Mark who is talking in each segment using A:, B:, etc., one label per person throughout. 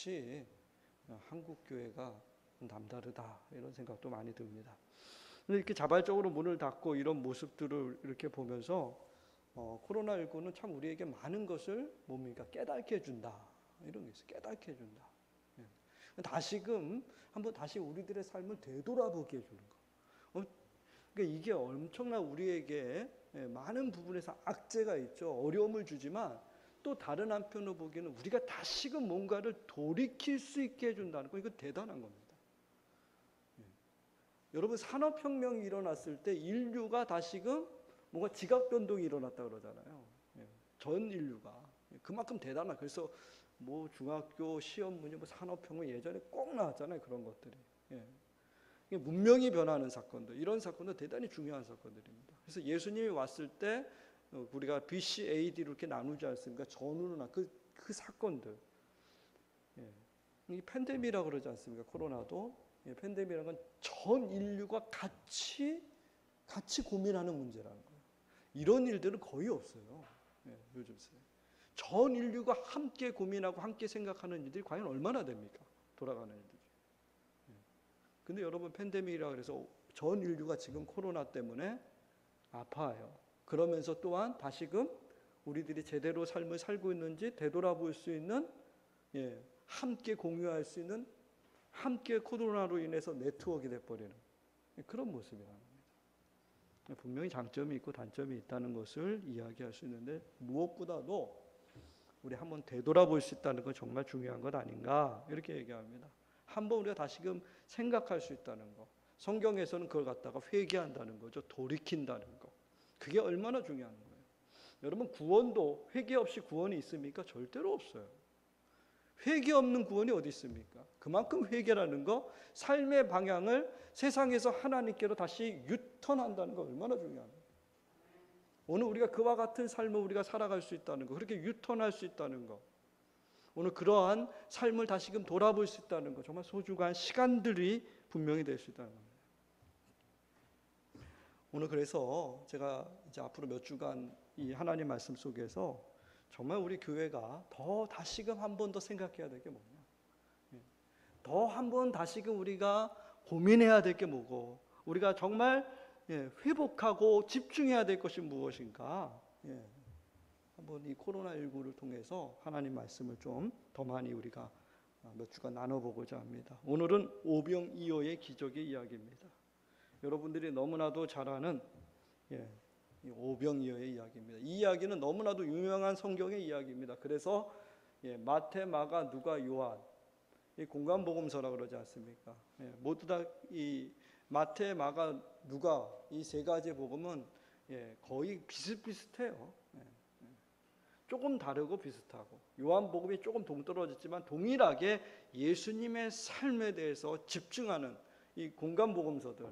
A: 역시 한국 교회가 남다르다 이런 생각도 많이 듭니다. 근데 이렇게 자발적으로 문을 닫고 이런 모습들을 이렇게 보면서 코로나19는 참 우리에게 많은 것을 뭡니까? 깨닫게 해준다. 이런 게 있어요. 깨닫게 해준다. 다시금 한번 다시 우리들의 삶을 되돌아보게 해주는 거. 그러니까 이게 엄청난 우리에게 많은 부분에서 악재가 있죠. 어려움을 주지만 또 다른 한편으로 보기에는 우리가 다시금 뭔가를 돌이킬 수 있게 해준다는 거, 이거 대단한 겁니다. 여러분, 산업혁명이 일어났을 때 인류가 다시금 뭔가 지각변동이 일어났다 그러잖아요. 전 인류가. 그만큼 대단한. 그래서 뭐 중학교 시험 문제, 뭐 산업혁명 예전에 꼭 나왔잖아요. 그런 것들이. 문명이 변하는 사건들, 이런 사건도 대단히 중요한 사건들입니다. 그래서 예수님이 왔을 때 우리가 BC, AD로 이렇게 나누지 않습니까? 전후나 그 사건들. 이 팬데믹이라고 그러지 않습니까? 코로나도. 팬데믹이라는 건 전 인류가 같이 고민하는 문제라는 거예요. 이런 일들은 거의 없어요. 요즘 세대. 전 인류가 함께 고민하고 함께 생각하는 일들이 과연 얼마나 됩니까? 돌아가는 일들이. 근데 여러분, 팬데믹이라 그래서 전 인류가 지금 코로나 때문에 아파요. 그러면서 또한 다시금 우리들이 제대로 삶을 살고 있는지 되돌아볼 수 있는, 함께 공유할 수 있는, 함께 코로나로 인해서 네트워크가 돼버리는 그런 모습이라는 겁니다. 분명히 장점이 있고 단점이 있다는 것을 이야기할 수 있는데, 무엇보다도 우리 한번 되돌아볼 수 있다는 건 정말 중요한 것 아닌가, 이렇게 얘기합니다. 한번 우리가 다시금 생각할 수 있다는 거. 성경에서는 그걸 갖다가 회개한다는 거죠. 돌이킨다는 거. 그게 얼마나 중요한 거예요. 여러분, 구원도 회개 없이 구원이 있습니까? 절대로 없어요. 회개 없는 구원이 어디 있습니까? 그만큼 회개라는 거, 삶의 방향을 세상에서 하나님께로 다시 유턴한다는 거 얼마나 중요합니까? 오늘 우리가 그와 같은 삶을 우리가 살아갈 수 있다는 거, 그렇게 유턴할 수 있다는 거, 오늘 그러한 삶을 다시금 돌아볼 수 있다는 거, 정말 소중한 시간들이 분명히 될 수 있다는 겁니다. 오늘 그래서 제가 이제 앞으로 몇 주간 이 하나님 말씀 속에서 정말 우리 교회가 더 다시금 한 번 더 생각해야 될 게 뭐냐, 더 한 번 다시금 우리가 고민해야 될 게 뭐고, 우리가 정말 회복하고 집중해야 될 것이 무엇인가, 한번 이 코로나19를 통해서 하나님 말씀을 좀 더 많이 우리가 몇 주간 나눠보고자 합니다. 오늘은 오병이어의 기적의 이야기입니다. 여러분들이 너무나도 잘 아는 이 오병이어의 이야기입니다. 이 이야기는 너무나도 유명한 성경의 이야기입니다. 그래서 마태, 마가, 누가, 요한, 이 공간복음서라고 그러지 않습니까? 모두 다 이 마태, 마가, 누가, 이 세 가지 복음은 거의 비슷비슷해요. 조금 다르고 비슷하고, 요한복음이 조금 동떨어졌지만 동일하게 예수님의 삶에 대해서 집중하는 이 공간복음서들,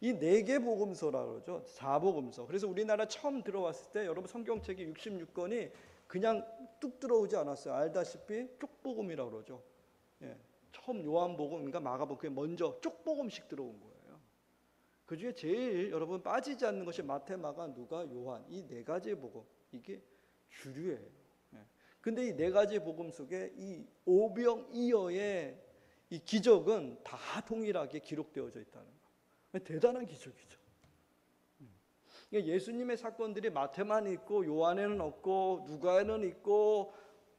A: 이 4개 복음서라고 그러죠. 4복음서. 그래서 우리나라 처음 들어왔을 때 여러분, 성경책이 66권이 그냥 뚝 들어오지 않았어요. 알다시피 쪽복음이라고 그러죠. 처음 요한복음인가 마가복음, 그게 먼저 쪽복음씩 들어온 거예요. 그 중에 제일 여러분 빠지지 않는 것이 마태, 마가, 누가, 요한, 이 4가지 복음, 이게 주류예요. 근데 이 4가지 복음 속에 이 오병이어의 이 기적은 다 동일하게 기록되어져 있다는 거. 대단한 기적이죠. 예수님의 사건들이 마태만 있고 요한에는 없고 누가에는 있고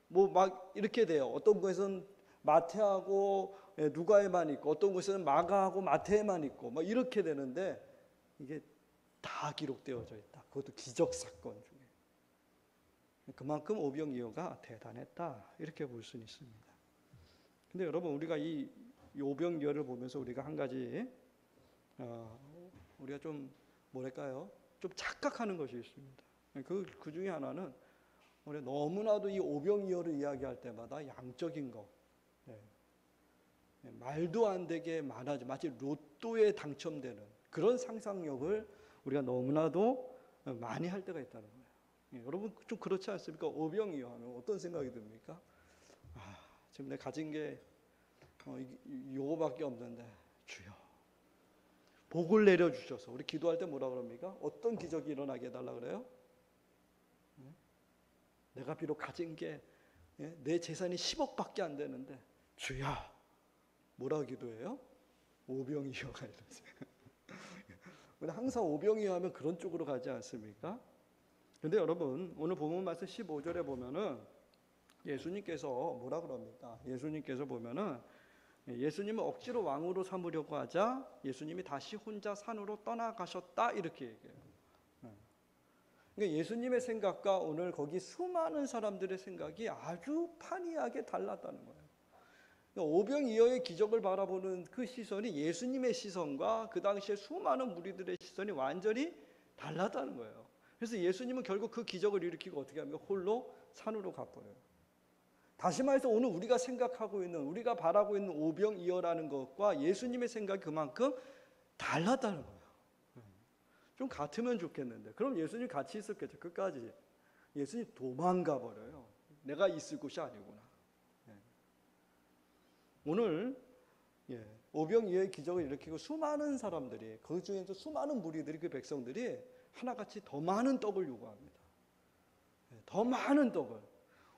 A: 뭐 막 이렇게 돼요. 어떤 곳에서는 마태하고 누가에만 있고 어떤 곳에서는 마가하고 마태에만 있고 막 이렇게 되는데, 이게 다 기록되어져 있다. 그것도 기적 사건 중에. 그만큼 오병이어가 대단했다, 이렇게 볼 수는 있습니다. 근데 여러분, 우리가 이 오병이어를 보면서 우리가 한 가지 우리가 좀 뭐랄까요, 좀 착각하는 것이 있습니다. 그 중에 하나는 우리가 너무나도 이 오병이어를 이야기할 때마다 양적인 거, 말도 안 되게 많아져, 마치 로또에 당첨되는 그런 상상력을 우리가 너무나도 많이 할 때가 있다는 거예요. 여러분, 좀 그렇지 않습니까? 오병이어 하면 어떤 생각이 듭니까? 지금 내가 가진 게 요거밖에 없는데 주여 복을 내려주셔서, 우리 기도할 때 뭐라 그럽니까? 어떤 기적이 일어나게 해달라 그래요? 내가 비록 가진 게 내 재산이 10억밖에 안 되는데 주야, 뭐라고 기도해요? 오병이어가 이러지. 우리 항상 오병이어 하면 그런 쪽으로 가지 않습니까? 근데 여러분, 오늘 본문 말씀 15절에 보면은 예수님께서 뭐라 그럽니까? 예수님께서 보면은 예수님을 억지로 왕으로 삼으려고 하자 예수님이 다시 혼자 산으로 떠나가셨다 이렇게 얘기해요. 그러니까 예수님의 생각과 오늘 거기 수많은 사람들의 생각이 아주 판이하게 달랐다는 거예요. 그러니까 오병이어의 기적을 바라보는 그 시선이 예수님의 시선과 그 당시에 수많은 무리들의 시선이 완전히 달랐다는 거예요. 그래서 예수님은 결국 그 기적을 일으키고 어떻게 합니까? 홀로 산으로 가버려요. 다시 말해서 오늘 우리가 생각하고 있는, 우리가 바라고 있는 오병이어라는 것과 예수님의 생각이 그만큼 달랐다는 거예요. 좀 같으면 좋겠는데, 그럼 예수님 같이 있었겠죠. 끝까지. 예수님 도망가 버려요. 내가 있을 곳이 아니구나. 오늘 오병이어의 기적을 일으키고 수많은 사람들이, 그 중에서 수많은 무리들이, 그 백성들이 하나같이 더 많은 떡을 요구합니다. 더 많은 떡을.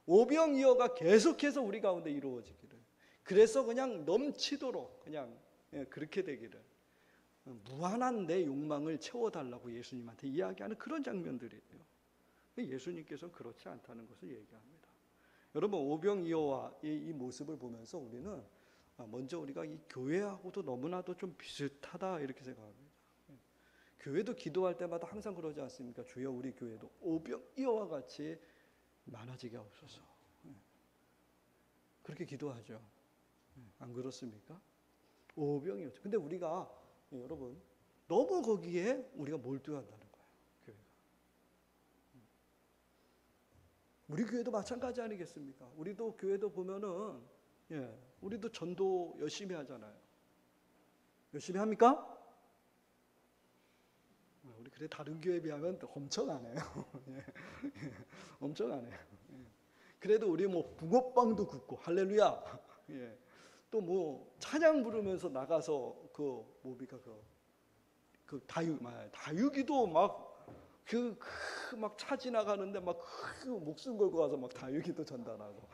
A: 오병이어가 계속해서 우리 가운데 이루어지기를, 그래서 그냥 넘치도록 그냥 그렇게 되기를, 무한한 내 욕망을 채워달라고 예수님한테 이야기하는 그런 장면들이에요. 예수님께서는 그렇지 않다는 것을 얘기합니다. 여러분, 오병이어와 이 모습을 보면서 우리는 먼저 우리가 이 교회하고도 너무나도 좀 비슷하다 이렇게 생각합니다. 교회도 기도할 때마다 항상 그러지 않습니까? 주여 우리 교회도 오병이어와 같이 많아지게 하옵소서. 그렇게 기도하죠. 안 그렇습니까? 오병이어. 근데 우리가 여러분 너무 거기에 우리가 몰두한다는 거예요. 교회가. 우리 교회도 마찬가지 아니겠습니까? 우리도 교회도 보면은 우리도 전도 열심히 하잖아요. 열심히 합니까? 우리 그래 다른 교회에 비하면 엄청 안 해요. 엄청 안 해요. 그래도 우리 뭐 붕어빵도 굽고 할렐루야. 또 뭐 찬양 부르면서 나가서 그 뭡니까 그 다육이도 막 차 지나가는데 막 목숨 걸고 가서 막 다육이도 전달하고.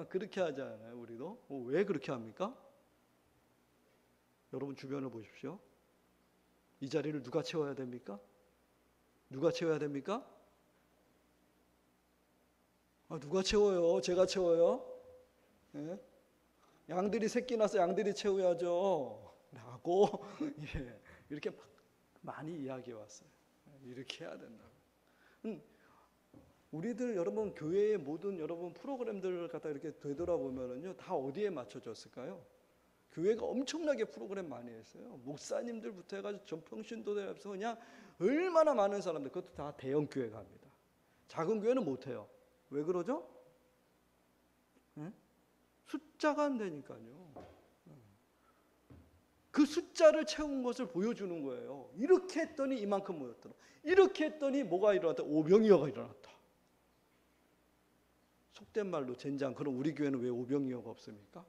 A: 그렇게 하지 않아요, 우리도? 왜 그렇게 합니까? 여러분 주변을 보십시오. 이 자리를 누가 채워야 됩니까? 누가 채워야 됩니까? 누가 채워요? 제가 채워요? 양들이 새끼 나서 양들이 채워야죠. 라고 이렇게 많이 이야기해 왔어요. 이렇게 해야 된다고. 우리들 여러분 교회의 모든 여러분 프로그램들을 갖다 이렇게 되돌아보면은요, 다 어디에 맞춰졌을까요? 교회가 엄청나게 프로그램 많이 했어요. 목사님들부터 해가지고 전평신도대 앞에서 그냥 얼마나 많은 사람들, 그것도 다 대형 교회가 합니다. 작은 교회는 못해요. 왜 그러죠? 숫자가 안 되니까요. 그 숫자를 채운 것을 보여주는 거예요. 이렇게 했더니 이만큼 모였더라. 이렇게 했더니 뭐가 일어났다? 오병이어가 일어났다. 속된 말로 젠장, 그럼 우리 교회는 왜 오병이어가 없습니까?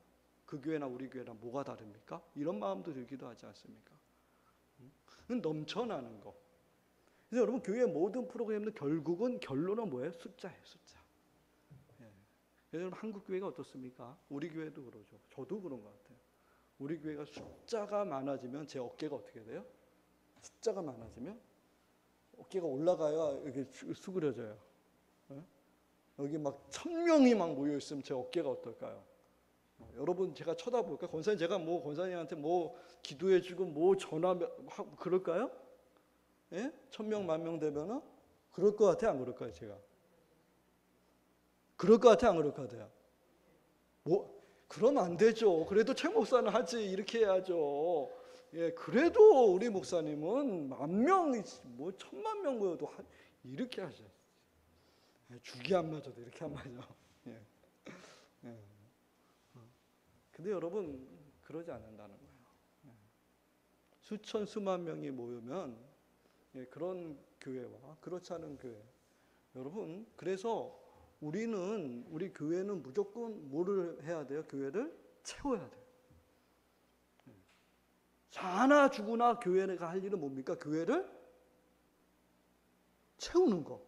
A: 그 교회나 우리 교회랑 뭐가 다릅니까? 이런 마음도 들기도 하지 않습니까? 넘쳐나는 거. 그래서 여러분 교회의 모든 프로그램도 결국은 결론은 뭐예요? 숫자예요, 숫자. 그래서 한국 교회가 어떻습니까? 우리 교회도 그러죠. 저도 그런 것 같아요. 우리 교회가 숫자가 많아지면 제 어깨가 어떻게 돼요? 숫자가 많아지면 어깨가 올라가야 이렇게 수그려져요. 여기 막 1000명이 막 모여 있으면 제 어깨가 어떨까요? 여러분 제가 쳐다볼까요? 권사님, 제가 뭐 권사님한테 뭐 기도해주고 뭐 전화하고 그럴까요? 1000명, 10,000명 되면은 그럴 것 같아요? 안 그럴까요? 제가 그럴 것 같아요? 안 그럴 것 같아요? 뭐 그러면 안 되죠. 그래도 최 목사는 하지, 이렇게 해야죠. 그래도 우리 목사님은 10,000명, 뭐 10,000,000명 모여도 이렇게 하죠. 죽이 안 맞아도 이렇게 안 맞아. 근데 여러분 그러지 않는다는 거예요. 수천 수만 명이 모이면 그런 교회와 그렇지 않은 교회, 여러분 그래서 우리 교회는 무조건 뭐를 해야 돼요? 교회를 채워야 돼요. 사나 죽으나 교회가 할 일은 뭡니까? 교회를 채우는 거.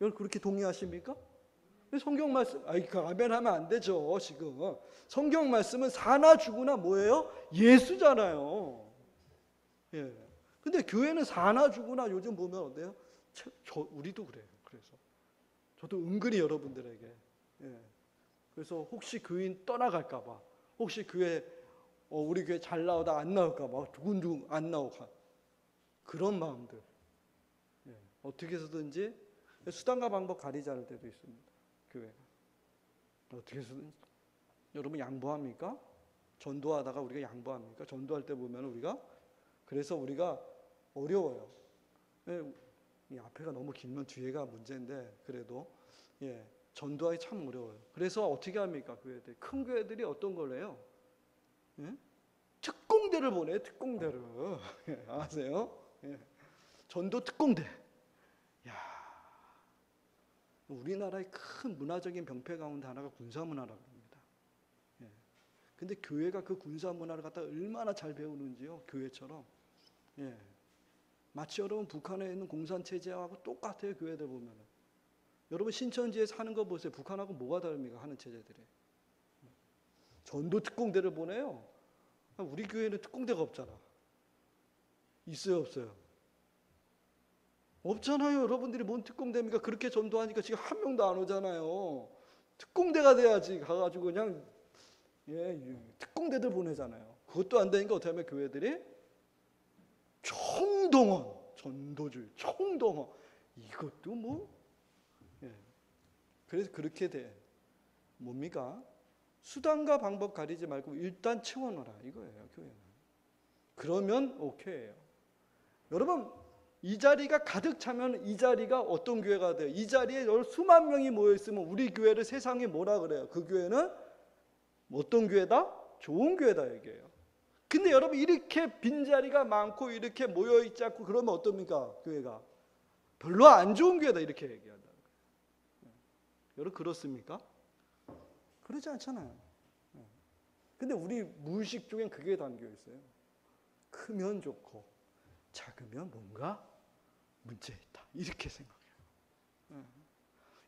A: 여러분 그렇게 동의하십니까? 성경 말씀, 그 아멘 하면 안 되죠, 지금. 성경 말씀은 사나 죽으나 뭐예요? 예수잖아요. 예. 근데 교회는 사나 죽으나 요즘 보면 어때요? 우리도 그래요. 그래서 저도 은근히 여러분들에게, 예. 그래서 혹시 교인 떠나갈까봐, 혹시 교회 우리 교회 잘 나오다 안 나올까봐, 두근두근 안 나오고 그런 마음들. 예. 어떻게 해서든지 수단과 방법 가리지 않을 때도 있습니다. 교회가 어떻게 해서든지. 여러분 양보합니까? 전도하다가 우리가 양보합니까? 전도할 때 보면 그래서 우리가 어려워요. 이 앞에가 너무 길면 뒤에가 문제인데 그래도 전도하기 참 어려워요. 그래서 어떻게 합니까? 교회들, 큰 교회들이 어떤 걸 해요? 특공대를 보내요. 특공대를. 아세요? 전도 특공대. 야, 우리나라의 큰 문화적인 병폐 가운데 하나가 군사문화라고 합니다. 근데 교회가 그 군사문화를 갖다 얼마나 잘 배우는지요. 교회처럼. 마치 여러분 북한에 있는 공산체제하고 똑같아요. 교회들 보면은. 여러분 신천지에 사는 거 보세요. 북한하고 뭐가 다릅니까? 하는 체제들이. 전도 특공대를 보내요. 우리 교회는 특공대가 없잖아. 있어요, 없어요? 없잖아요. 여러분들이 뭔 특공대입니까? 그렇게 전도하니까 지금 한 명도 안 오잖아요. 특공대가 돼야지 가가지고 그냥 특공대들 보내잖아요. 그것도 안 되니까 어떻게 하면 교회들이 총동원, 전도주의, 총동원. 이것도 뭐 그래서 그렇게 돼. 뭡니까? 수단과 방법 가리지 말고 일단 채워넣어라 이거예요. 교회는. 그러면 오케이예요. 여러분 이 자리가 가득 차면 이 자리가 어떤 교회가 돼요? 이 자리에 수만 명이 모여 있으면 우리 교회를 세상이 뭐라 그래요? 그 교회는 어떤 교회다? 좋은 교회다 얘기해요. 근데 여러분 이렇게 빈자리가 많고 이렇게 모여 있지 않고 그러면 어떻습니까? 교회가 별로 안 좋은 교회다 이렇게 얘기한다. 여러분 그렇습니까? 그러지 않잖아요. 근데 우리 무의식 중엔 그게 담겨 있어요. 크면 좋고 작으면 뭔가 문제 있다 이렇게 생각해요.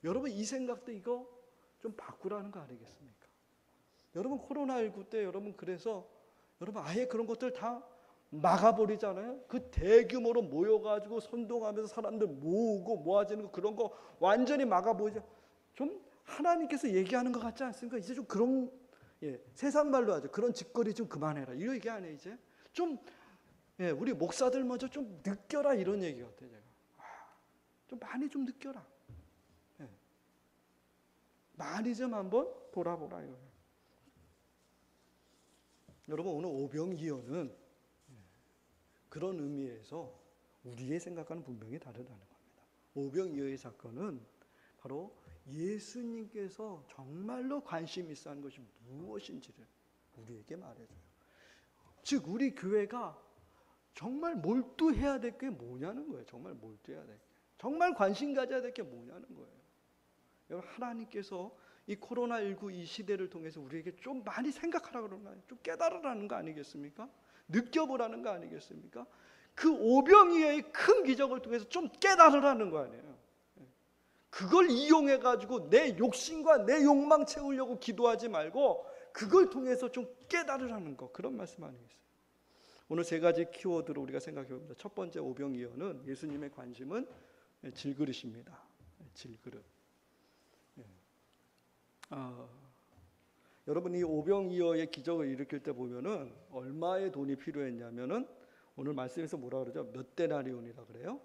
A: 여러분 이 생각도 이거 좀 바꾸라는 거 아니겠습니까? 여러분 코로나19 때 여러분 그래서 여러분 아예 그런 것들 다 막아버리잖아요. 그 대규모로 모여가지고 선동하면서 사람들 모으고 모아지는 거 그런 거 완전히 막아버리죠. 좀 하나님께서 얘기하는 것 같지 않습니까? 이제 좀 그런 세상 말로 하죠. 그런 짓거리 좀 그만해라. 이런 얘기 안 해 이제. 좀 우리 목사들 먼저 좀 느껴라 이런 얘기 같아요. 제가 좀 많이 좀 느껴라. 많이 좀 한번 돌아보라 이거예요. 여러분 오늘 오병이어는 그런 의미에서 우리의 생각과는 분명히 다르다는 겁니다. 오병이어의 사건은 바로 예수님께서 정말로 관심 있어 하는 것이 무엇인지를 우리에게 말해줘요. 즉 우리 교회가 정말 몰두해야 될 게 뭐냐는 거예요. 정말 몰두해야 될 게. 정말 관심 가져야 될 게 뭐냐는 거예요. 여러분 하나님께서 이 코로나19 이 시대를 통해서 우리에게 좀 많이 생각하라고 그러는 거 아니에요? 좀 깨달으라는 거 아니겠습니까? 느껴보라는 거 아니겠습니까? 그 오병이어의 큰 기적을 통해서 좀 깨달으라는 거 아니에요? 그걸 이용해가지고 내 욕심과 내 욕망 채우려고 기도하지 말고 그걸 통해서 좀 깨달으라는 거 그런 말씀 아니겠어요? 오늘 세 가지 키워드로 우리가 생각해 봅니다. 첫 번째 오병이어는 예수님의 관심은 질그릇입니다. 질그릇. 여러분 이 오병이어의 기적을 일으킬 때 보면은 얼마의 돈이 필요했냐면은 오늘 말씀에서 뭐라 그러죠? 몇 데나리온이라 그래요?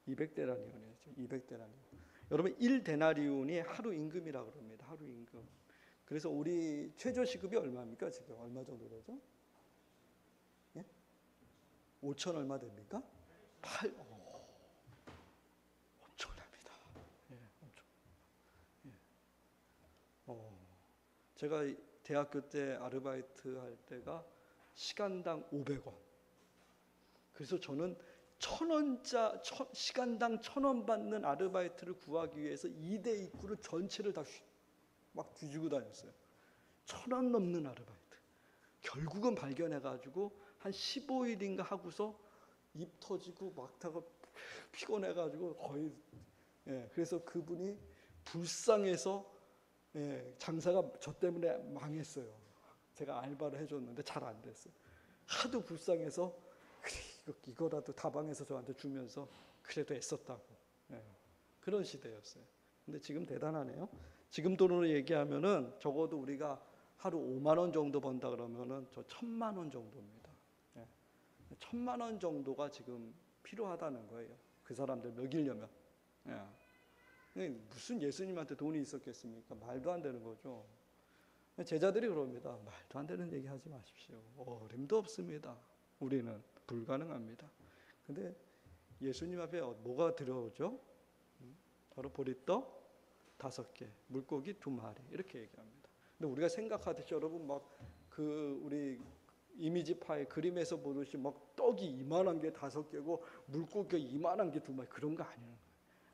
A: 200데나리온이죠. 200데나리온. 여러분 1데나리온이 하루 임금이라 그럽니다. 하루 임금. 그래서 우리 최저 시급이 얼마입니까? 지금 얼마 정도 되죠? 5천 얼마 됩니까? 8. 엄청납니다. 제가 대학교 때 아르바이트 할 때가 시간당 500원. 그래서 저는 1,000원짜 시간당 1,000원 받는 아르바이트를 구하기 위해서 2대 입구를 전체를 다 막 뒤지고 다녔어요. 1,000원 넘는 아르바이트. 결국은 발견해가지고 한 15일인가 하고서 입 터지고 막 타고 피곤해가지고 거의 그래서 그분이 불쌍해서 장사가 저 때문에 망했어요. 제가 알바를 해줬는데 잘 안 됐어요. 하도 불쌍해서 그래, 이거라도 다방에서 저한테 주면서 그래도 애썼다고. 그런 시대였어요. 근데 지금 대단하네요. 지금 돈으로 얘기하면은 적어도 우리가 하루 5만 원 정도 번다 그러면은 저 1,000만 원 정도입니다. 1,000만 원 정도가 지금 필요하다는 거예요. 그 사람들 먹이려면. 무슨 예수님한테 돈이 있었겠습니까? 말도 안 되는 거죠. 제자들이 그럽니다. 말도 안 되는 얘기 하지 마십시오. 어림도 없습니다. 우리는 불가능합니다. 근데 예수님 앞에 뭐가 들어오죠? 바로 보리떡 5개, 물고기 2마리 이렇게 얘기합니다. 근데 우리가 생각하듯이 여러분 막 그 우리 이미지 파일 그림에서 보듯이 막 떡이 이만한 게 5개고 물고기가 이만한 게 2마리 그런 거 아니에요.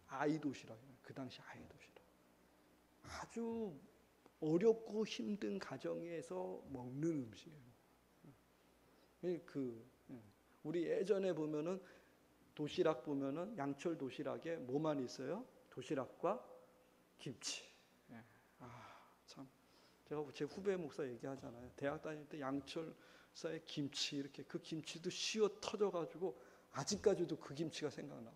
A: 아이 도시락이에요. 그 당시 아이 도시락. 아주 어렵고 힘든 가정에서 먹는 음식이에요. 우리 예전에 보면은 도시락 보면은 양철 도시락에 뭐만 있어요? 도시락과 김치. 참 제가 제 후배 목사 얘기하잖아요. 대학 다닐 때 양철사의 김치 이렇게 그 김치도 씌어 터져가지고 아직까지도 그 김치가 생각나.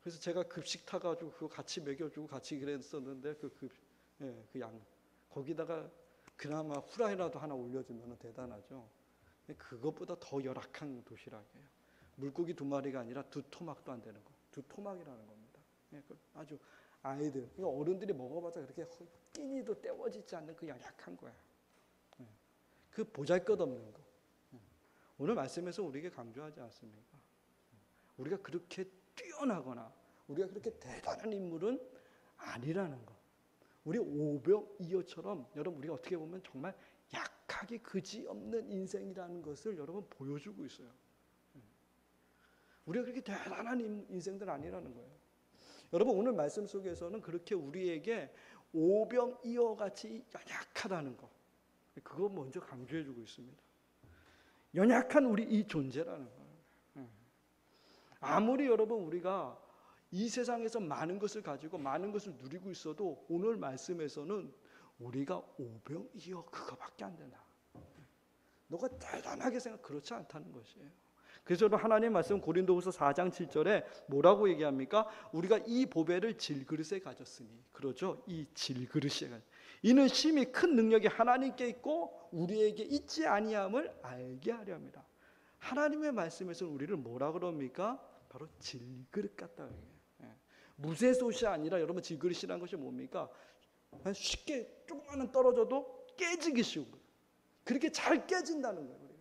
A: 그래서 제가 급식 타가지고 그거 같이 먹여주고 같이 그랬었는데 그 양 거기다가 그나마 후라이라도 하나 올려주면 대단하죠. 그것보다 더 열악한 도시락이에요. 물고기 2마리가 아니라 2토막도 안 되는 거. 2토막이라는 겁니다. 아주 아이들, 어른들이 먹어봤자 그렇게 끼니도 때워지지 않는 그 연약한 거야. 그 보잘것없는 거. 오늘 말씀에서 우리에게 강조하지 않습니까? 우리가 그렇게 뛰어나거나 우리가 그렇게 대단한 인물은 아니라는 것. 우리 오병이어처럼 여러분 우리가 어떻게 보면 정말 약하게 그지없는 인생이라는 것을 여러분 보여주고 있어요. 우리가 그렇게 대단한 인생들 아니라는 거예요. 여러분 오늘 말씀 속에서는 그렇게 우리에게 오병이어 같이 연약하다는 거, 그거 먼저 강조해주고 있습니다. 연약한 우리 이 존재라는 거예요. 아무리 여러분 우리가 이 세상에서 많은 것을 가지고 많은 것을 누리고 있어도 오늘 말씀에서는 우리가 오병이어 그거밖에 안 된다. 너가 대단하게 생각 그렇지 않다는 것이에요. 그래서 하나님 말씀 고린도후서 4장 7절에 뭐라고 얘기합니까? 우리가 이 보배를 질그릇에 가졌으니, 그러죠? 이 질그릇에 가졌. 이는 심히 큰 능력이 하나님께 있고 우리에게 있지 아니함을 알게 하려 합니다. 하나님의 말씀에서 우리를 뭐라 그럽니까? 바로 질그릇 같다. 무쇠솥이 아니라 여러분 질그릇이라는 것이 뭡니까? 쉽게 조금만 떨어져도 깨지기 쉬운 거예요. 그렇게 잘 깨진다는 거예요. 우리가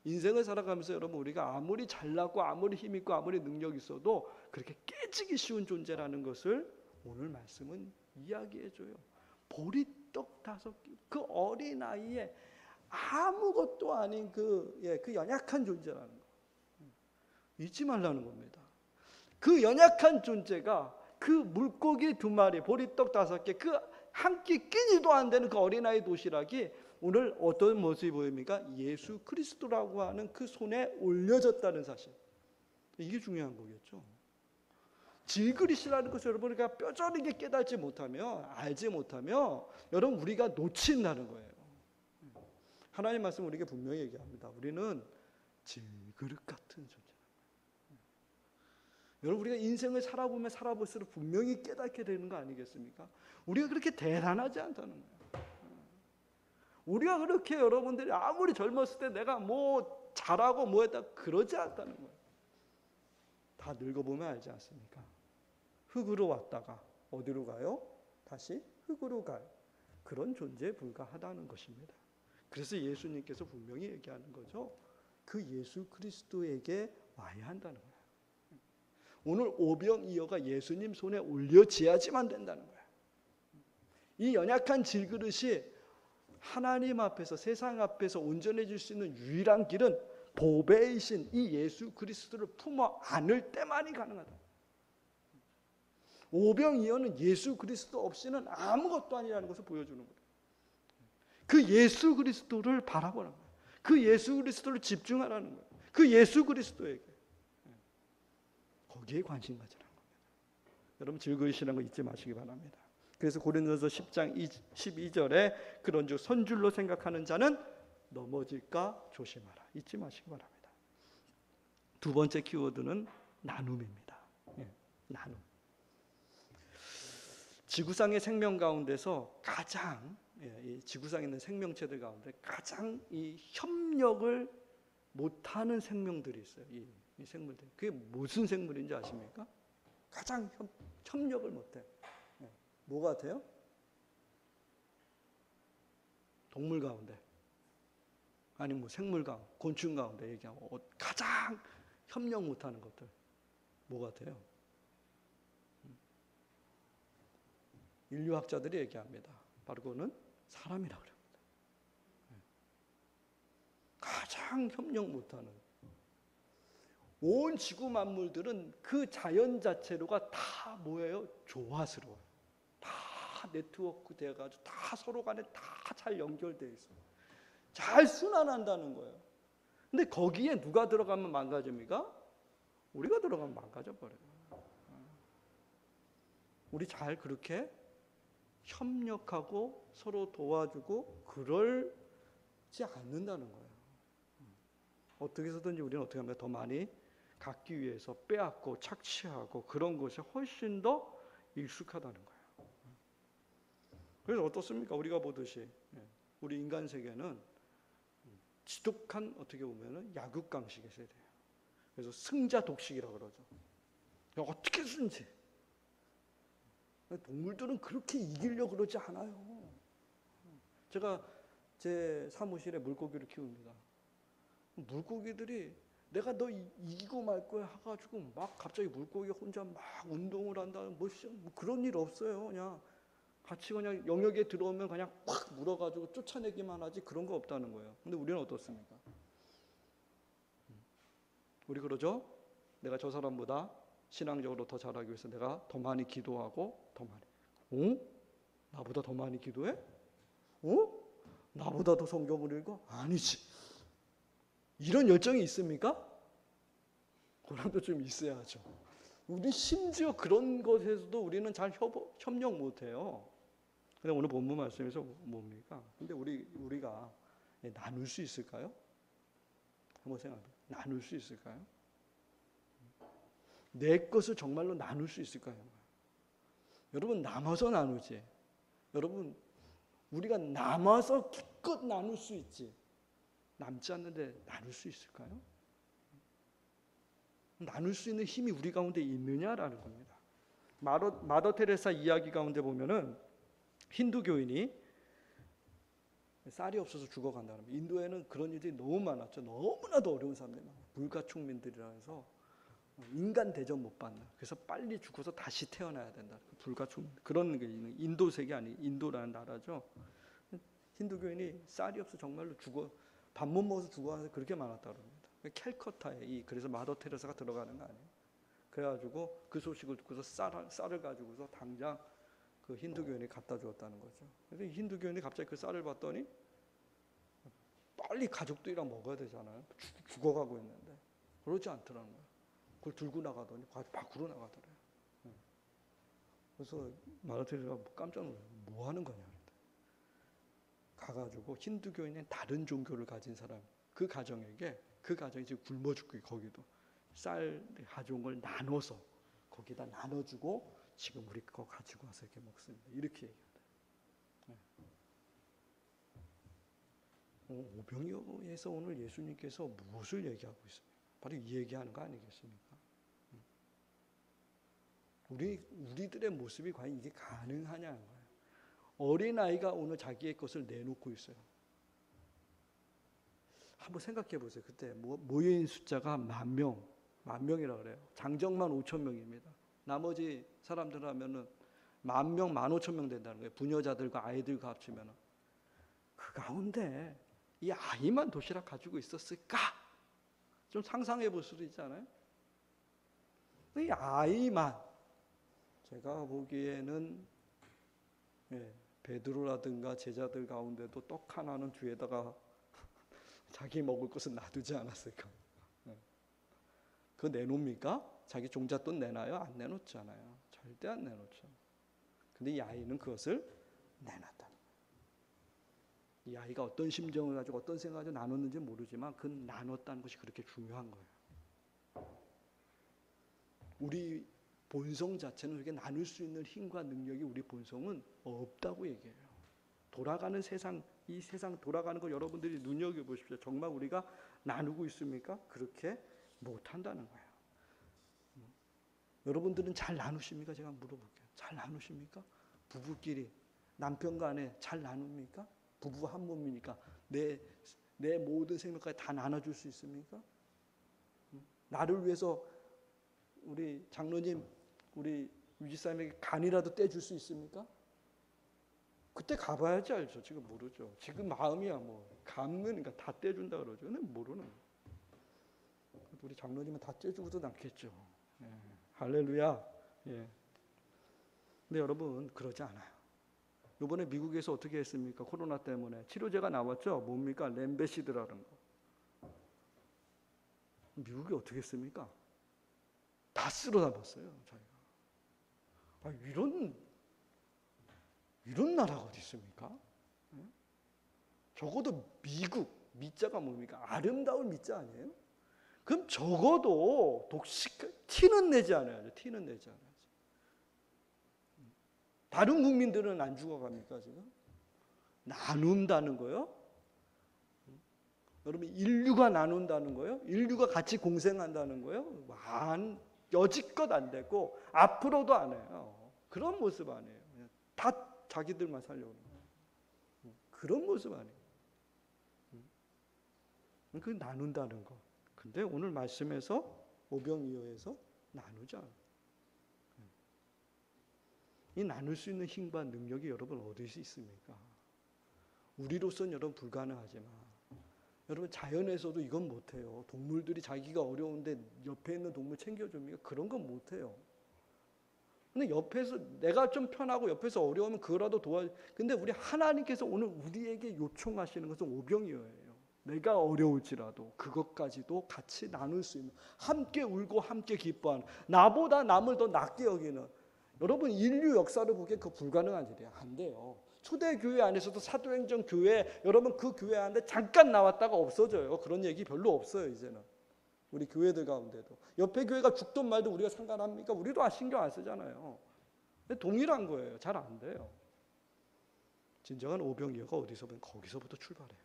A: 인생을 살아가면서 여러분 우리가 아무리 잘나고 아무리 힘 있고 아무리 능력 있어도 그렇게 깨지기 쉬운 존재라는 것을 오늘 말씀은 이야기해줘요. 보리떡 5개, 그 어린 아이에 아무것도 아닌 그 연약한 존재라는 거 잊지 말라는 겁니다. 그 연약한 존재가 그 물고기 2마리, 보리떡 5개, 그 한 끼 끼니도 안 되는 그 어린아이 도시락이 오늘 어떤 모습이 보입니까? 예수 그리스도라고 하는 그 손에 올려졌다는 사실. 이게 중요한 거겠죠. 질그릇이라는 것을 여러분이 뼈저리게 깨닫지 못하면, 알지 못하면 여러분 우리가 놓친다는 거예요. 하나님 말씀 우리에게 분명히 얘기합니다. 우리는 질그릇 같은 존재. 여러분 우리가 인생을 살아보면 살아볼수록 분명히 깨닫게 되는 거 아니겠습니까? 우리가 그렇게 대단하지 않다는 거예요. 우리가 그렇게 여러분들이 아무리 젊었을 때 내가 뭐 잘하고 뭐 했다 그러지 않다는 거예요. 다 늙어보면 알지 않습니까? 흙으로 왔다가 어디로 가요? 다시 흙으로 가요. 그런 존재에 불과하다는 것입니다. 그래서 예수님께서 분명히 얘기하는 거죠. 그 예수 그리스도에게 와야 한다는 거예요. 오늘 오병이어가 예수님 손에 올려져야지만 된다는 거예요. 이 연약한 질그릇이 하나님 앞에서 세상 앞에서 온전해질 수 있는 유일한 길은 보배이신 이 예수 그리스도를 품어 안을 때만이 가능하다. 오병이어는 예수 그리스도 없이는 아무것도 아니라는 것을 보여주는 거예요. 그 예수 그리스도를 바라보는 거예요. 그 예수 그리스도를 집중하라는 거예요. 그 예수 그리스도에게 거기에 관심 가지라는 겁니다. 여러분 즐거우시는 거 잊지 마시기 바랍니다. 그래서 고린도서 10장 12절에 그런즉 선줄로 생각하는 자는 넘어질까 조심하라. 잊지 마시기 바랍니다. 두 번째 키워드는 나눔입니다. 나눔. 지구상의 생명 가운데서 가장 이 지구상에 있는 생명체들 가운데 가장 이 협력을 못하는 생명들이 있어요. 이 생물들. 그게 무슨 생물인지 아십니까? 가장 협력을 못해. 뭐 같아요? 동물 가운데, 아니 뭐 생물 가운데, 곤충 가운데 얘기하면 가장 협력 못하는 것들 뭐 같아요? 인류학자들이 얘기합니다. 바로 그거는 사람이라고 그럽니다. 가장 협력 못하는. 온 지구 만물들은 그 자연 자체로가 다 뭐예요? 조화스러워요. 다 네트워크 돼가지고 다 서로 간에 다 잘 연결돼 있어요. 잘 순환한다는 거예요. 근데 거기에 누가 들어가면 망가집니까? 우리가 들어가면 망가져 버려요. 우리 잘 그렇게 협력하고 서로 도와주고 그러지 않는다는 거예요. 어떻게 해서든지 우리는 어떻게 하면 더 많이 갖기 위해서 빼앗고 착취하고 그런 것이 훨씬 더 익숙하다는 거예요. 그래서 어떻습니까? 우리가 보듯이 우리 인간 세계는 지독한 어떻게 보면은 약육강식의 세대예요. 그래서 승자 독식이라고 그러죠. 어떻게 쓰는지. 동물들은 그렇게 이기려고 그러지 않아요. 제가 제 사무실에 물고기를 키웁니다. 물고기들이 내가 너 이기고 말 거야 해가지고 막 갑자기 물고기 혼자 막 운동을 한다는 뭐 그런 일 없어요. 그냥 같이 그냥 영역에 들어오면 그냥 확 물어가지고 쫓아내기만 하지 그런 거 없다는 거예요. 근데 우리는 어떻습니까? 우리 그러죠? 내가 저 사람보다 신앙적으로 더 잘하기 위해서 내가 더 많이 기도하고 더 많이. 나보다 더 많이 기도해? 나보다 더 성경을 읽어? 아니지. 이런 열정이 있습니까? 그럼도 좀 있어야죠. 우리 심지어 그런 것에서도 우리는 잘 협력 못해요. 근데 오늘 본문 말씀에서 뭡니까? 근데 우리가 나눌 수 있을까요? 한번 생각해봐요. 나눌 수 있을까요? 내 것을 정말로 나눌 수 있을까요? 여러분 남아서 나누지. 여러분 우리가 남아서 기껏 나눌 수 있지. 남지 않는데 나눌 수 있을까요? 나눌 수 있는 힘이 우리 가운데 있느냐라는 겁니다. 마더 테레사 이야기 가운데 보면은 힌두 교인이 쌀이 없어서 죽어간다는 거예요. 인도에는 그런 일들이 너무 많았죠. 너무나도 어려운 사람들이 많아요. 불가촉민들이라 해서 인간 대접 못 받는. 그래서 빨리 죽어서 다시 태어나야 된다. 불가촉민 그런 게 있는 인도색이 아니 인도라는 나라죠. 힌두 교인이 쌀이 없어 정말로 밥 못 먹어서 죽어가서 그렇게 많았다고 합니다. 캘커타에 그래서 마더 테레사가 들어가는 거 아니에요. 그래가지고 그 소식을 듣고서 쌀을 가지고서 당장 그 힌두 교인이 갖다 주었다는 거죠. 그래서 힌두 교인이 갑자기 그 쌀을 봤더니 빨리 가족들이랑 먹어야 되잖아요. 죽어가고 있는데 그러지 않더라는 거예요. 그걸 들고 나가더니 밖으로 나가더래요. 그래서 마더 테레사가 깜짝 놀라요. 뭐 하는 거냐. 가가지고 힌두 교인의 다른 종교를 가진 사람 그 가정이 지금 굶어 죽고 거기도 쌀 가져온 걸 나눠서 거기다 나눠주고 지금 우리 거 가지고 와서 이렇게 먹습니다. 이렇게 얘기합니다. 오병이어에서 오늘 예수님께서 무엇을 얘기하고 있습니까? 바로 이 얘기하는 거 아니겠습니까? 우리들의 모습이 과연 이게 가능하냐는 거예요. 어린아이가 오늘 자기의 것을 내놓고 있어요. 한번 생각해 보세요. 그때 모여있는 숫자가 10,000명이라고 그래요. 장정만 5,000명입니다. 나머지 사람들 하면은 10,000명, 15,000명 된다는 거예요. 부녀자들과 아이들과 합치면은. 그 가운데 이 아이만 도시락 가지고 있었을까? 좀 상상해 볼 수도 있잖아요. 이 아이만 제가 보기에는 베드로라든가 제자들 가운데도 떡 하나는 뒤에다가 자기 먹을 것은 놔두지 않았을까? 그거 내놓습니까? 자기 종잣돈 내나요? 안 내놓잖아요. 절대 안 내놓죠. 근데 이 아이는 그것을 내놨다. 이 아이가 어떤 심정을 가지고 어떤 생각을 가지고 나눴는지 모르지만 그 나눴다는 것이 그렇게 중요한 거예요. 우리 본성 자체는 그렇게 나눌 수 있는 힘과 능력이 우리 본성은 없다고 얘기해요. 돌아가는 세상, 이 세상 돌아가는 거 여러분들이 눈여겨보십시오. 정말 우리가 나누고 있습니까? 그렇게 못한다는 거예요. 여러분들은 잘 나누십니까? 제가 물어볼게요. 잘 나누십니까? 부부끼리 남편과 아내 잘 나눕니까? 부부 한 몸이니까 내 모든 생명까지 다 나눠줄 수 있습니까? 나를 위해서 우리 장로님, 우리 유지사님에게 간이라도 떼줄 수 있습니까? 그때 가봐야지 알죠. 지금 모르죠. 지금 마음이야 뭐 감은 그러니까 다 떼준다 그러죠. 근데 모르는 거예요. 우리 장로님은 다 떼주고도 남겠죠. 예. 할렐루야. 예. 근데 여러분 그러지 않아요. 이번에 미국에서 어떻게 했습니까? 코로나 때문에 치료제가 나왔죠. 뭡니까? 렘베시드라는 거. 미국이 어떻게 했습니까? 다 쓸어 담았어요. 자기가. 이런 나라가 어디 있습니까? 예? 적어도 미국, 미자가 뭡니까? 아름다운 미자 아니에요? 그럼 적어도 티는 내지 않아야죠. 티는 내지 않아야죠. 다른 국민들은 안 죽어갑니까 지금? 나눈다는 거요? 여러분 인류가 나눈다는 거요? 인류가 같이 공생한다는 거요? 여지껏 안 되고 앞으로도 안 해요. 그런 모습 아니에요. 다 자기들만 살려고 해요. 그런 모습 아니에요. 그 나눈다는 거. 근데 오늘 말씀에서 오병이어에서 나누자. 이 나눌 수 있는 힘과 능력이 여러분 어디서 있습니까? 우리로서는 여러분 불가능하지만 여러분 자연에서도 이건 못해요. 동물들이 자기가 어려운데 옆에 있는 동물 챙겨줍니까? 그런 건 못해요. 근데 옆에서 내가 좀 편하고 옆에서 어려우면 그거라도 근데 우리 하나님께서 오늘 우리에게 요청하시는 것은 오병이어예요. 내가 어려울지라도 그것까지도 같이 나눌 수 있는, 함께 울고 함께 기뻐하는, 나보다 남을 더 낫게 여기는, 여러분 인류 역사를 보기에 그거 불가능한 일이에요. 안 돼요. 초대교회 안에서도 사도행전 교회, 여러분 그 교회 안에 잠깐 나왔다가 없어져요. 그런 얘기 별로 없어요. 이제는 우리 교회들 가운데도. 옆에 교회가 죽든 말든 우리가 상관합니까? 우리도 신경 안 쓰잖아요. 동일한 거예요. 잘 안 돼요. 진정한 오병이어가 어디서 보면 거기서부터 출발해요.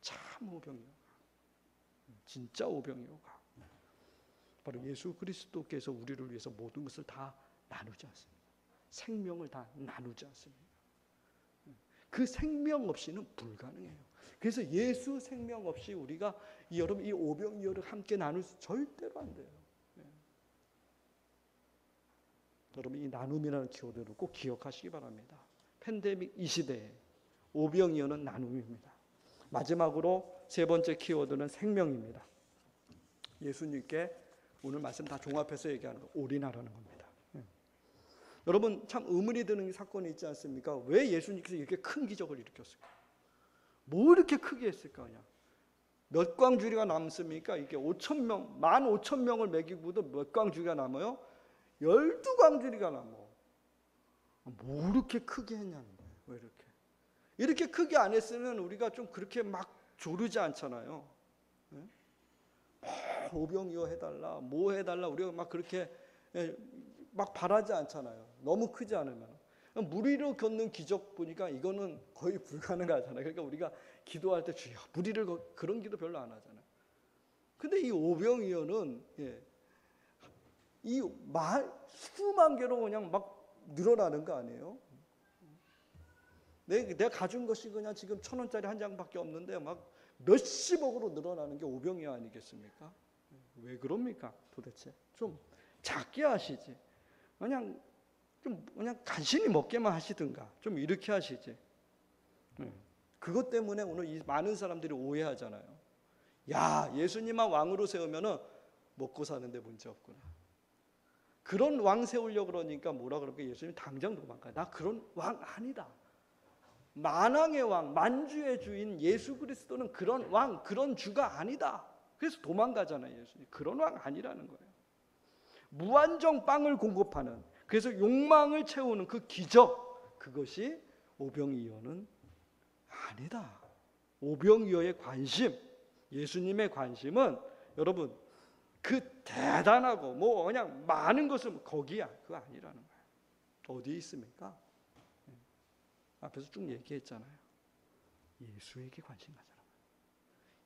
A: 참 오병이어가, 진짜 오병이어가 바로 예수 그리스도께서 우리를 위해서 모든 것을 다 나누지 않습니다. 생명을 다 나누지 않습니다. 그 생명 없이는 불가능해요. 그래서 예수 생명 없이 우리가 여러분 이 오병이어를 함께 나눌 수 절대로 안 돼요. 여러분 이 나눔이라는 키워드를 꼭 기억하시기 바랍니다. 팬데믹 이 시대에 오병이어는 나눔입니다. 마지막으로 세 번째 키워드는 생명입니다. 예수님께 오늘 말씀 다 종합해서 얘기하는 거, 올인하라는 겁니다. 여러분 참 의문이 드는 사건이 있지 않습니까? 왜 예수님께서 이렇게 큰 기적을 일으켰을까? 뭐 이렇게 크게 했을까? 그냥 몇 광주리가 남습니까? 이게 5,000명, 15,000명을 먹이고도 몇 광주리가 남아요? 12광주리가 남아. 뭐 이렇게 크게 했냐는 거예요. 왜 이렇게 크게 안 했으면 우리가 좀 그렇게 막 조르지 않잖아요. 오병이어 해달라, 뭐 해달라, 우리가 막 그렇게 막 바라지 않잖아요. 너무 크지 않으면. 물 위로 걷는 기적 보니까 이거는 거의 불가능하잖아요. 그러니까 우리가 기도할 때 주여 물 위를 그런 기도 별로 안 하잖아요. 근데 이 오병이어는 이 수만 개로 그냥 막 늘어나는 거 아니에요? 내가 가진 것이 그냥 지금 1,000원짜리 한 장밖에 없는데 막 몇십억으로 늘어나는 게 오병이어 아니겠습니까? 왜 그럽니까? 도대체 좀 작게 하시지. 그냥 간신히 먹게만 하시든가 좀 이렇게 하시지. 그것 때문에 오늘 이 많은 사람들이 오해하잖아요. 야, 예수님만 왕으로 세우면은 먹고 사는데 문제 없구나. 그런 왕 세우려고 그러니까 뭐라 그럴까? 예수님 당장 도망가. 나 그런 왕 아니다. 만왕의 왕, 만주의 주인 예수 그리스도는 그런 왕, 그런 주가 아니다. 그래서 도망가잖아요. 예수님. 그런 왕 아니라는 거예요. 무한정 빵을 공급하는, 그래서 욕망을 채우는 그 기적, 그것이 오병이어는 아니다. 오병이어의 관심, 예수님의 관심은 여러분 그 대단하고 뭐 그냥 많은 것을 거기야, 그거 아니라는 거예요. 어디에 있습니까? 앞에서 쭉 얘기했잖아요. 예수에게 관심 가져라.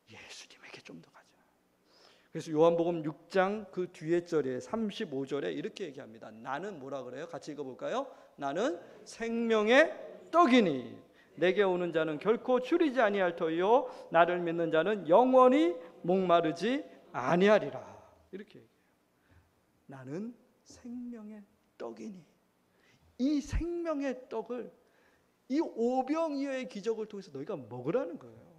A: 예수님에게 좀 더 가져라. 그래서 요한복음 6장 그 뒤에 절에 35절에 이렇게 얘기합니다. 나는 뭐라 그래요? 같이 읽어볼까요? 나는 생명의 떡이니 내게 오는 자는 결코 줄이지 아니할 터이요 나를 믿는 자는 영원히 목마르지 아니하리라. 이렇게 얘기해요. 나는 생명의 떡이니, 이 생명의 떡을 이 오병이어의 기적을 통해서 너희가 먹으라는 거예요.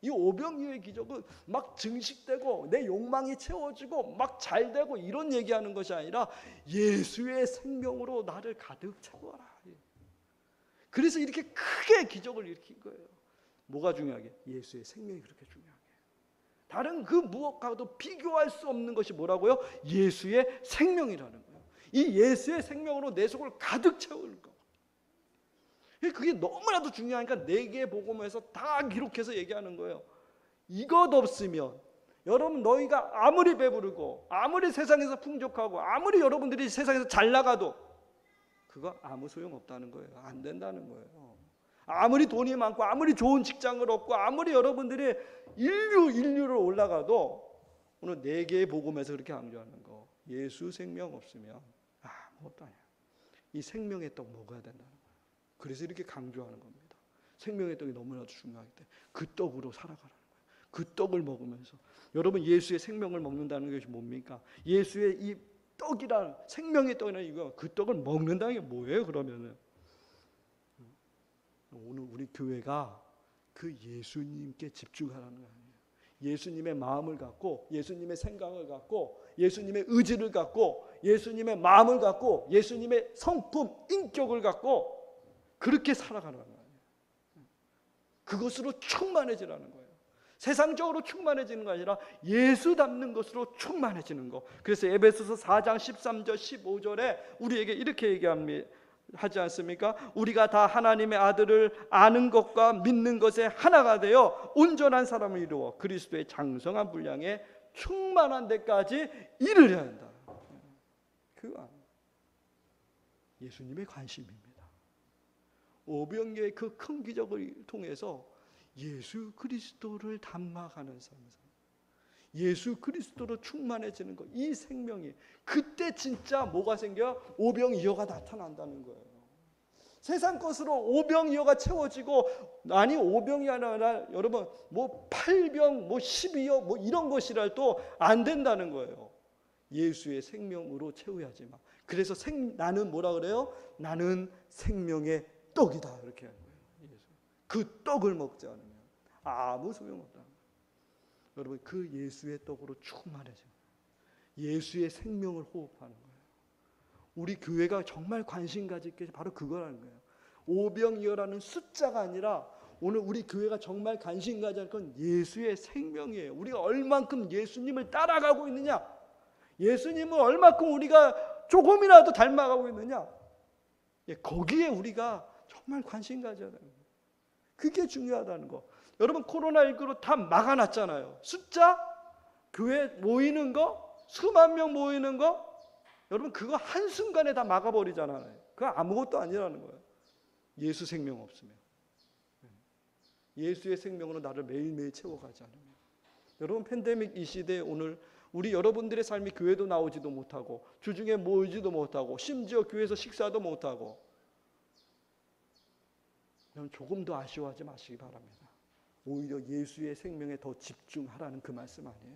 A: 이 오병이어의 기적은 막 증식되고 내 욕망이 채워지고 막 잘되고 이런 얘기하는 것이 아니라 예수의 생명으로 나를 가득 채워라. 그래서 이렇게 크게 기적을 일으킨 거예요. 뭐가 중요하게? 예수의 생명이 그렇게 중요하게. 다른 그 무엇과도 비교할 수 없는 것이 뭐라고요? 예수의 생명이라는 거예요. 이 예수의 생명으로 내 속을 가득 채우는 거. 그게 너무나도 중요하니까 4개의 복음에서 다 기록해서 얘기하는 거예요. 이것 없으면 여러분 너희가 아무리 배부르고 아무리 세상에서 풍족하고 아무리 여러분들이 세상에서 잘 나가도 그거 아무 소용없다는 거예요. 안 된다는 거예요. 아무리 돈이 많고 아무리 좋은 직장을 얻고 아무리 여러분들이 인류를 올라가도 오늘 4개의 복음에서 그렇게 강조하는 거, 예수 생명 없으면 아무것도 아니야. 이 생명의 떡 먹어야 된다는 거예요. 그래서 이렇게 강조하는 겁니다. 생명의 떡이 너무나도 중요하기 때문에 그 떡으로 살아가라는 거예요. 그 떡을 먹으면서 여러분 예수의 생명을 먹는다는 것이 뭡니까? 예수의 이 떡이란 생명의 떡이라는 이거 그 떡을 먹는다는 게 뭐예요? 그러면은 오늘 우리 교회가 그 예수님께 집중하라는 거예요. 예수님의 마음을 갖고 예수님의 생각을 갖고 예수님의 의지를 갖고 예수님의 마음을 갖고 예수님의 성품, 인격을 갖고 그렇게 살아가는 거예요. 그것으로 충만해지라는 거예요. 세상적으로 충만해지는 거 아니라 예수 닮는 것으로 충만해지는 거. 그래서 에베소서 4장 13절 15절에 우리에게 이렇게 하지 않습니까? 우리가 다 하나님의 아들을 아는 것과 믿는 것에 하나가 되어 온전한 사람을 이루어 그리스도의 장성한 분량에 충만한 데까지 이르려야 한다. 그거 예수님의 관심입니다. 오병이어의 그 큰 기적을 통해서 예수 그리스도를 닮아가는 삶, 예수 그리스도로 충만해지는 것, 이 생명이 그때 진짜 뭐가 생겨? 오병이어가 나타난다는 거예요. 세상 것으로 오병이어가 채워지고, 아니 오병이 아니라 여러분 뭐 8병, 뭐 12여 뭐 이런 것이라도 안 된다는 거예요. 예수의 생명으로 채워야지만. 그래서 나는 뭐라 그래요? 나는 생명의 떡이다 이렇게 하는 거예요. 그 떡을 먹지 않으면 아무 소용없다. 여러분 그 예수의 떡으로 충만해져 예수의 생명을 호흡하는 거예요. 우리 교회가 정말 관심 가질 게 바로 그거라는 거예요. 오병이어라는 숫자가 아니라 오늘 우리 교회가 정말 관심 가질 건 예수의 생명이에요. 우리가 얼만큼 예수님을 따라가고 있느냐, 예수님을 얼만큼 우리가 조금이라도 닮아가고 있느냐, 거기에 우리가 정말 관심 가져야 되는 거예요. 그게 중요하다는 거. 여러분 코로나19로 다 막아놨잖아요. 숫자, 교회 모이는 거, 수만 명 모이는 거, 여러분 그거 한순간에 다 막아버리잖아요. 그거 아무것도 아니라는 거예요. 예수 생명 없으면, 예수의 생명으로 나를 매일매일 채워가지 않으면. 여러분 팬데믹 이 시대에 오늘 우리 여러분들의 삶이 교회도 나오지도 못하고 주중에 모이지도 못하고 심지어 교회에서 식사도 못하고, 여러분 조금 더 아쉬워하지 마시기 바랍니다. 오히려 예수의 생명에 더 집중하라는 그 말씀 아니에요?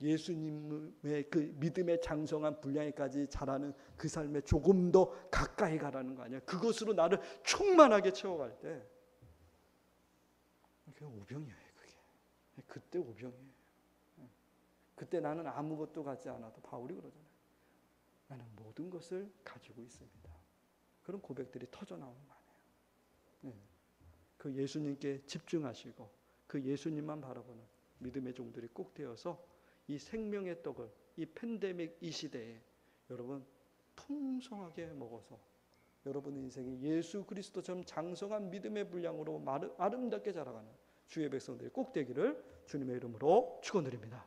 A: 예수님의 그 믿음의 장성한 분량에까지 자라는 그 삶에 조금 더 가까이 가라는 거 아니에요? 그것으로 나를 충만하게 채워갈 때 그게 오병이에요. 그때 오병이에요. 그때 나는 아무것도 가지 않아도, 바울이 그러잖아요. 나는 모든 것을 가지고 있습니다. 그런 고백들이 터져 나오는 거 아니에요? 그 예수님께 집중하시고 그 예수님만 바라보는 믿음의 종들이 꼭 되어서 이 생명의 떡을 이 팬데믹 이 시대에 여러분 풍성하게 먹어서 여러분의 인생이 예수 그리스도처럼 장성한 믿음의 분량으로 아름답게 자라가는 주의 백성들이 꼭 되기를 주님의 이름으로 축원드립니다.